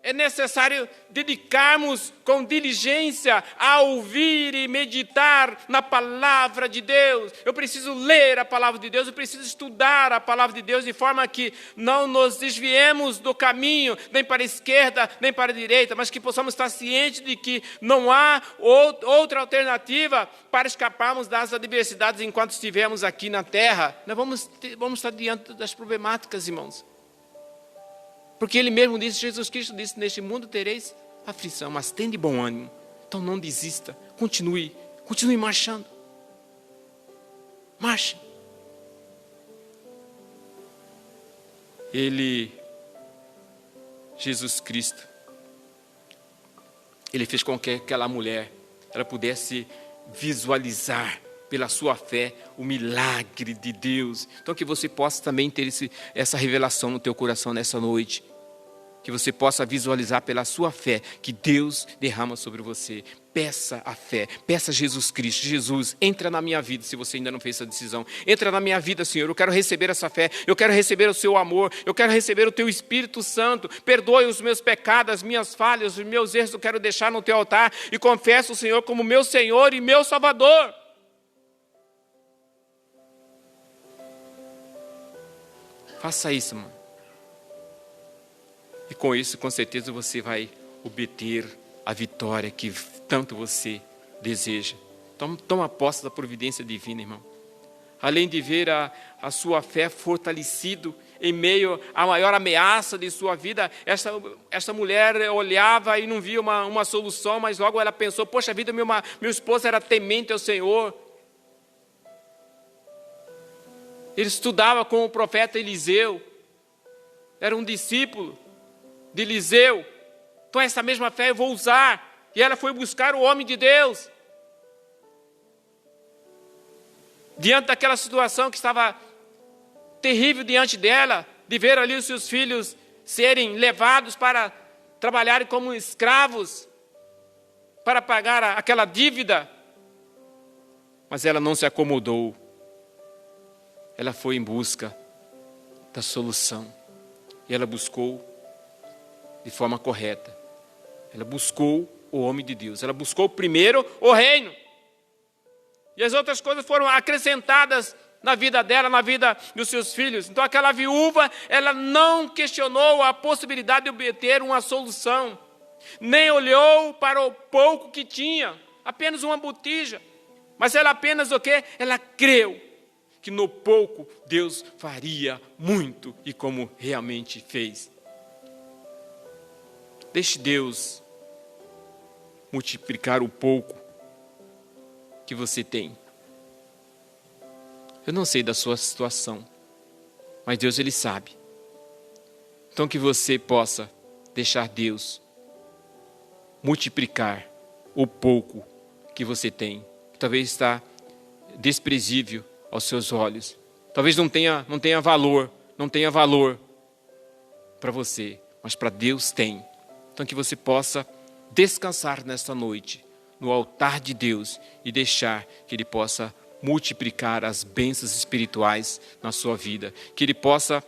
É necessário dedicarmos com diligência a ouvir e meditar na palavra de Deus. Eu preciso ler a palavra de Deus, eu preciso estudar a palavra de Deus de forma que não nos desviemos do caminho, nem para a esquerda, nem para a direita, mas que possamos estar cientes de que não há outra alternativa para escaparmos das adversidades enquanto estivermos aqui na terra. Nós vamos estar diante das problemáticas, irmãos. Porque Ele mesmo disse, Jesus Cristo disse, neste mundo tereis aflição, mas tende bom ânimo. Então não desista, continue marchando. Marche. Jesus Cristo, Ele fez com que aquela mulher, ela pudesse visualizar pela sua fé o milagre de Deus. Então que você possa também ter essa revelação no teu coração nessa noite. que você possa visualizar pela sua fé que Deus derrama sobre você. Peça a fé, peça a Jesus Cristo. Jesus, entra na minha vida se você ainda não fez essa decisão. Entra na minha vida, Senhor, eu quero receber essa fé, eu quero receber o seu amor, eu quero receber o teu Espírito Santo. Perdoe os meus pecados, as minhas falhas, os meus erros, eu quero deixar no teu altar e confesso o Senhor como meu Senhor e meu Salvador. Faça isso, mano. E com isso, com certeza, você vai obter a vitória que tanto você deseja. Toma posse da providência divina, irmão. Além de ver a sua fé fortalecido em meio à maior ameaça de sua vida, essa mulher olhava e não via uma solução, mas logo ela pensou, poxa vida, meu esposo era temente ao Senhor. Ele estudava com o profeta Eliseu, era um discípulo de Eliseu. Então essa mesma fé eu vou usar. E ela foi buscar o homem de Deus. Diante daquela situação que estava terrível diante dela, de ver ali os seus filhos serem levados para trabalharem como escravos, para pagar aquela dívida. Mas ela não se acomodou. Ela foi em busca da solução. E ela buscou de forma correta. Ela buscou o homem de Deus. Ela buscou primeiro o reino. E as outras coisas foram acrescentadas na vida dela, na vida dos seus filhos. Então aquela viúva, ela não questionou a possibilidade de obter uma solução. Nem olhou para o pouco que tinha, apenas uma botija. Mas ela apenas o quê? Ela creu que no pouco Deus faria muito e como realmente fez. Deixe Deus multiplicar o pouco que você tem. Eu não sei da sua situação, mas Deus, Ele sabe. Então que você possa deixar Deus multiplicar o pouco que você tem, que talvez está desprezível aos seus olhos. Talvez não tenha valor para você, mas para Deus tem. Então que você possa descansar nesta noite no altar de Deus e deixar que Ele possa multiplicar as bênçãos espirituais na sua vida. Que Ele possa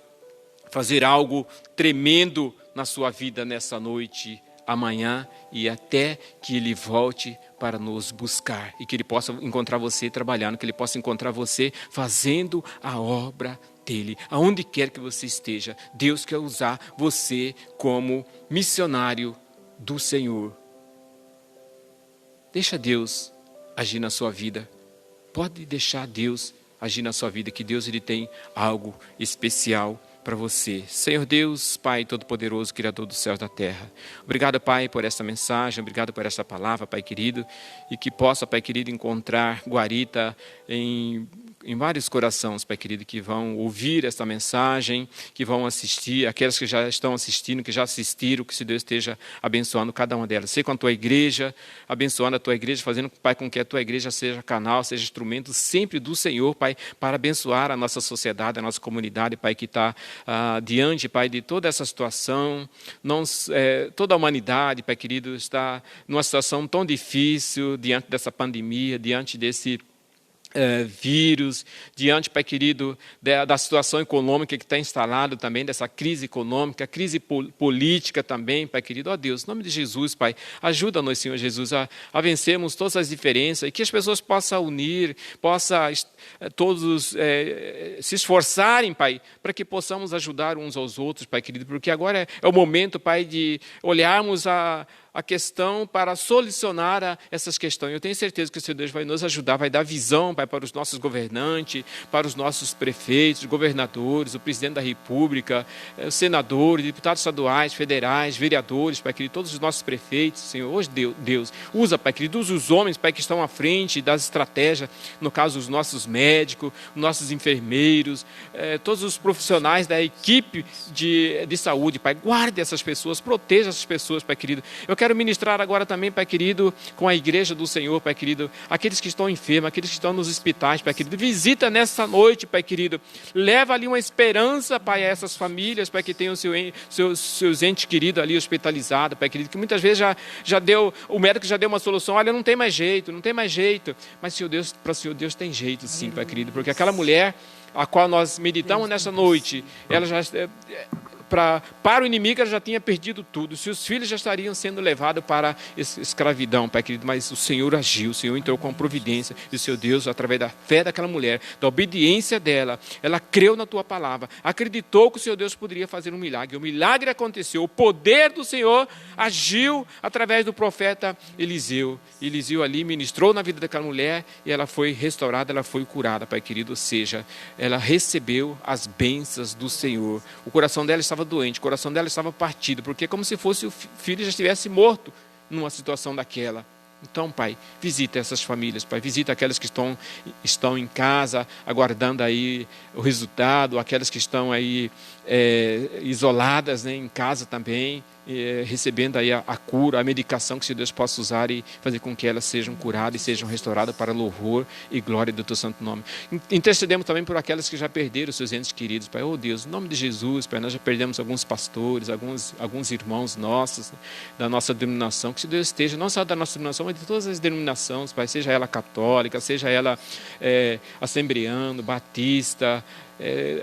fazer algo tremendo na sua vida nessa noite, amanhã e até que Ele volte para nos buscar. E que Ele possa encontrar você trabalhando, que Ele possa encontrar você fazendo a obra dEle. Aonde quer que você esteja, Deus quer usar você como missionário do Senhor. Deixa Deus agir na sua vida. Pode deixar Deus agir na sua vida, que Deus, Ele tem algo especial para você. Senhor Deus, Pai Todo-Poderoso, Criador do céu e da terra. Obrigado, Pai, por esta mensagem, obrigado por esta palavra, Pai querido, e que possa, Pai querido, encontrar guarita em vários corações, Pai querido, que vão ouvir esta mensagem, que vão assistir, aquelas que já estão assistindo, que já assistiram, que se Deus esteja abençoando cada uma delas. Sei com a Tua igreja, abençoando a Tua igreja, fazendo, Pai, com que a Tua igreja seja canal, seja instrumento sempre do Senhor, Pai, para abençoar a nossa sociedade, a nossa comunidade, Pai, que está diante, Pai, de toda essa situação. Toda a humanidade, Pai querido, está numa situação tão difícil, diante dessa pandemia, diante desse vírus, diante, Pai querido, da situação econômica que está instalada também, dessa crise econômica, crise política também, Pai querido. Ó Deus, em nome de Jesus, Pai, ajuda-nos, Senhor Jesus, a vencermos todas as diferenças e que as pessoas possam unir, possam todos se esforçarem, Pai, para que possamos ajudar uns aos outros, Pai querido, porque agora é o momento, Pai, de olharmos a questão para solucionar essas questões. Eu tenho certeza que o Senhor Deus vai nos ajudar, vai dar visão, Pai, para os nossos governantes, para os nossos prefeitos, governadores, o presidente da República, os senadores, deputados estaduais, federais, vereadores, Pai querido, todos os nossos prefeitos, Senhor. Hoje, Deus, usa, Pai querido, usa os homens, Pai, que estão à frente das estratégias, no caso, os nossos médicos, nossos enfermeiros, todos os profissionais da equipe de saúde, Pai. Guarde essas pessoas, proteja essas pessoas, Pai querido. Eu quero ministrar agora também, Pai querido, com a igreja do Senhor, Pai querido, aqueles que estão enfermos, aqueles que estão nos hospitais, Pai querido, visita nessa noite, Pai querido, leva ali uma esperança, Pai, a essas famílias, Pai, que tenham seus entes queridos ali hospitalizados, Pai querido, que muitas vezes já deu, o médico já deu uma solução, olha, não tem mais jeito, mas Senhor Deus, para o Senhor Deus tem jeito sim, Pai querido, porque aquela mulher a qual nós meditamos nessa noite, ela já... Para o inimigo, ela já tinha perdido tudo. Seus filhos já estariam sendo levados para a escravidão, Pai querido. Mas o Senhor agiu, o Senhor entrou com providência. E o Seu Deus, através da fé daquela mulher, da obediência dela, ela creu na Tua palavra, acreditou que o Seu Deus poderia fazer um milagre. O milagre aconteceu. O poder do Senhor agiu através do profeta Eliseu. Eliseu ali ministrou na vida daquela mulher e ela foi restaurada, ela foi curada, Pai querido. Ou seja, ela recebeu as bênçãos do Senhor. O coração dela estava doente, o coração dela estava partido, porque é como se fosse o filho já estivesse morto numa situação daquela. Então, Pai, visita essas famílias, Pai, visita aquelas que estão em casa, aguardando aí o resultado, aquelas que estão aí isoladas, né, em casa também, recebendo aí a cura, a medicação que o Senhor Deus possa usar e fazer com que elas sejam curadas e sejam restauradas para louvor e glória do Teu santo nome. Intercedemos também por aquelas que já perderam seus entes queridos, Pai. Oh Deus, em nome de Jesus, Pai, nós já perdemos alguns pastores, alguns irmãos nossos, né, da nossa denominação, que o Senhor Deus esteja, não só da nossa denominação, mas de todas as denominações, Pai, seja ela católica, seja ela assembleano, batista,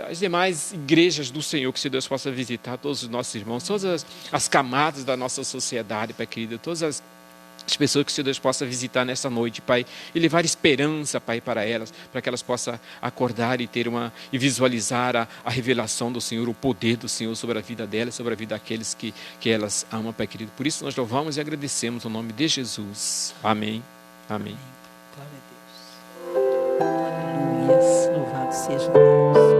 as demais igrejas do Senhor, que o Senhor Deus possa visitar todos os nossos irmãos, todas as camadas da nossa sociedade, Pai querido, todas as pessoas que o Senhor Deus possa visitar nessa noite, Pai, e levar esperança, Pai, para elas, para que elas possam acordar e visualizar a revelação do Senhor, o poder do Senhor sobre a vida delas, sobre a vida daqueles que elas amam, Pai querido. Por isso nós louvamos e agradecemos no nome de Jesus. Amém. Amém. Glória a Deus. Aleluia. Louvado seja Deus.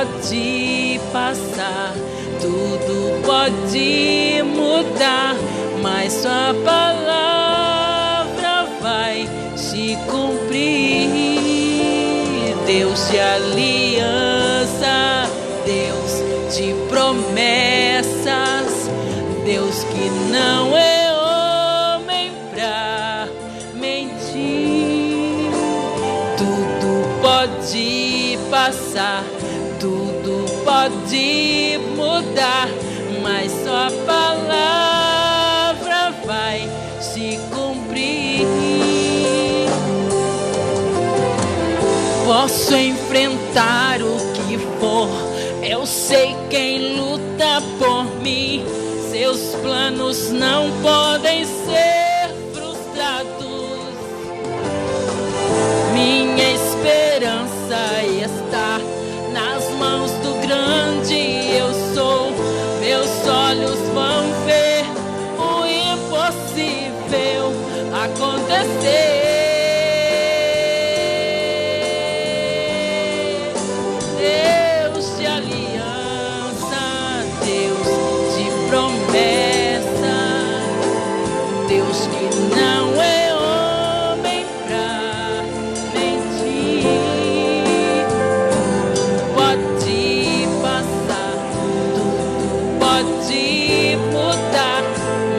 pode passar, tudo pode mudar, mas sua palavra vai se cumprir. Deus de aliança, Deus de promessas, Deus que não é homem pra mentir. Tudo pode passar, tudo pode mudar, mas sua palavra vai se cumprir. Posso enfrentar o que for, eu sei quem luta por mim. Seus planos não podem ser frustrados. Minha esperança está nas mãos do grande eu sou. Meus olhos vão ver o impossível acontecer. Deus de aliança, Deus de promessa, Deus que não é homem pra mentir. Tudo pode passar, tudo pode mudar,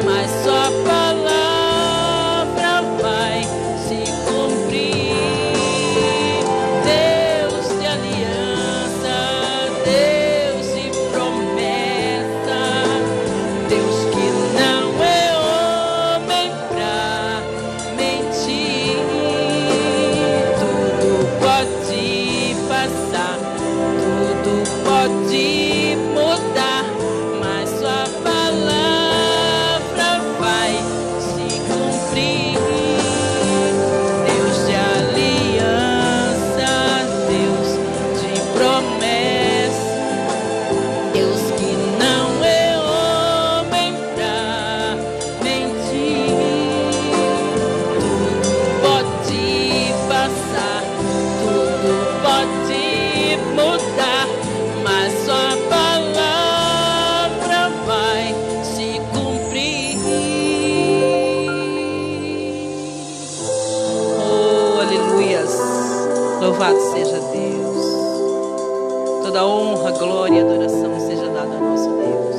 mas sua palavra vai se cumprir. Deus de aliança, Deus de promessa, Deus que não é homem pra mentir. Tudo pode passar, tudo pode mudar, mas sua palavra vai se cumprir. Deus de aliança, Deus de promessa, Deus que não é homem pra mentir. Tudo pode passar, tudo pode mudar, mas sua palavra vai se cumprir. Oh, aleluias! Louvado seja Deus. Toda honra, glória e adoração seja dada ao nosso Deus.